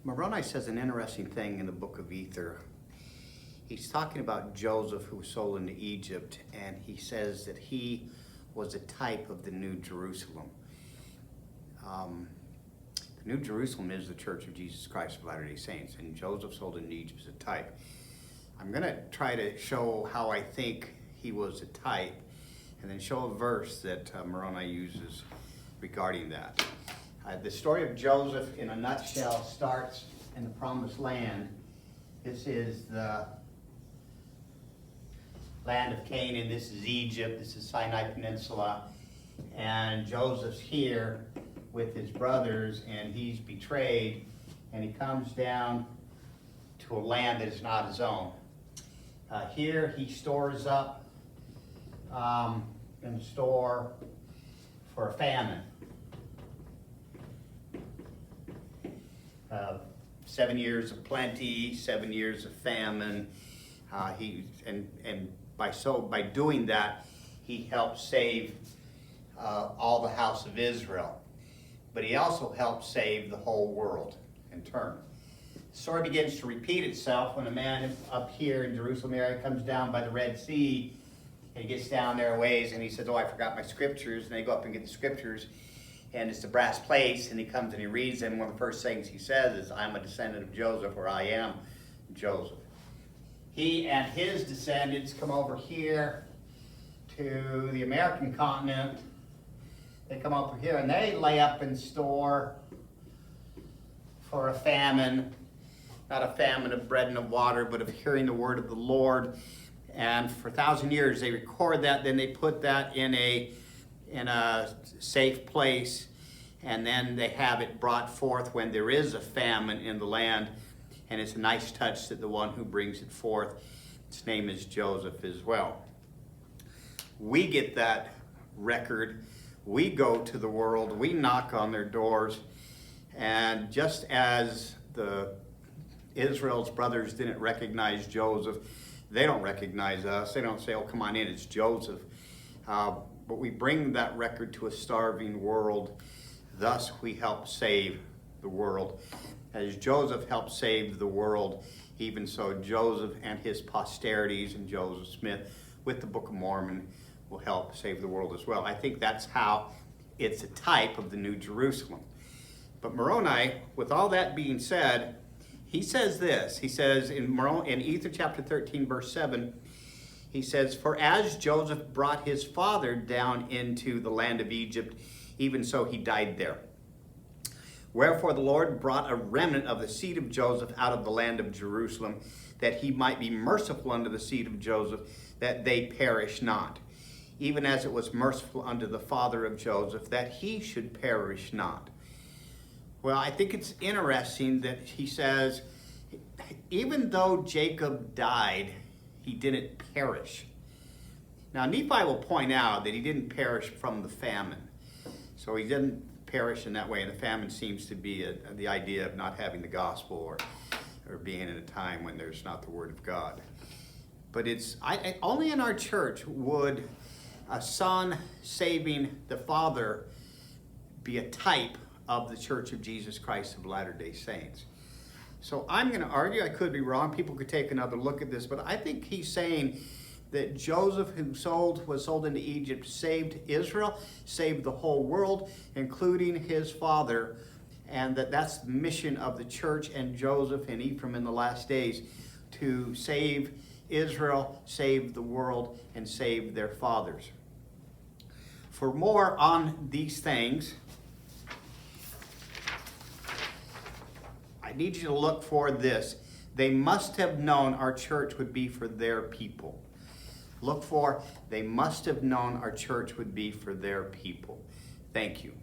Moroni says an interesting thing in the book of Ether. He's talking about Joseph, who was sold into Egypt, and he says that he was a type of the New Jerusalem. The New Jerusalem is the Church of Jesus Christ of Latter-day Saints, and Joseph sold into Egypt is a type. I'm going to try to show how I think he was a type, and then show a verse that Moroni uses regarding that. The story of Joseph, in a nutshell, starts in the Promised Land. This is the land of Canaan. This is Egypt. This is Sinai Peninsula. And Joseph's here with his brothers, and he's betrayed, and he comes down to a land that is not his own. Here he stores up in the store for a famine. 7 years of plenty, 7 years of famine. By doing that, he helped save all the house of Israel. But he also helped save the whole world in turn. The story begins to repeat itself when a man up here in Jerusalem area comes down by the Red Sea, and he gets down there a ways, and he says, "Oh, I forgot my scriptures." And they go up and get the scriptures, and it's the brass plates, and he comes and he reads them. One of the first things he says is, "I'm a descendant of Joseph," or "I am Joseph." He and his descendants come over here to the American continent. They come over here and they lay up in store for a famine. Not a famine of bread and of water, but of hearing the word of the Lord. And for 1,000 years they record that, then they put that in a safe place, and then they have it brought forth when there is a famine in the land. And it's a nice touch that the one who brings it forth, his name is Joseph as well. We get that record. We go to the world. We knock on their doors. And just as Israel's brothers didn't recognize Joseph, they don't recognize us. They don't say, "Oh, come on in, it's Joseph." But we bring that record to a starving world. Thus, we help save the world. As Joseph helped save the world, even so Joseph and his posterities, and Joseph Smith with the Book of Mormon, will help save the world as well. I think that's how it's a type of the New Jerusalem. But Moroni, with all that being said, he says this. He says in Ether chapter 13, verse 7, he says, "For as Joseph brought his father down into the land of Egypt, even so he died there. Wherefore the Lord brought a remnant of the seed of Joseph out of the land of Jerusalem, that he might be merciful unto the seed of Joseph, that they perish not. Even as it was merciful unto the father of Joseph, that he should perish not." Well, I think it's interesting that he says, even though Jacob died, he didn't perish. Now, Nephi will point out that he didn't perish from the famine. So he didn't perish in that way, and the famine seems to be the idea of not having the gospel or being in a time when there's not the word of God. But only in our church would a son saving the father be a type of the Church of Jesus Christ of Latter-day Saints. So I'm going to argue, I could be wrong, people could take another look at this, but I think he's saying that Joseph, who was sold into Egypt, saved Israel, saved the whole world, including his father, and that's the mission of the church and Joseph and Ephraim in the last days, to save Israel, save the world, and save their fathers. For more on these things, I need you to look for this. They must have known our church would be for their people. Look for, they must have known our church would be for their people. Thank you.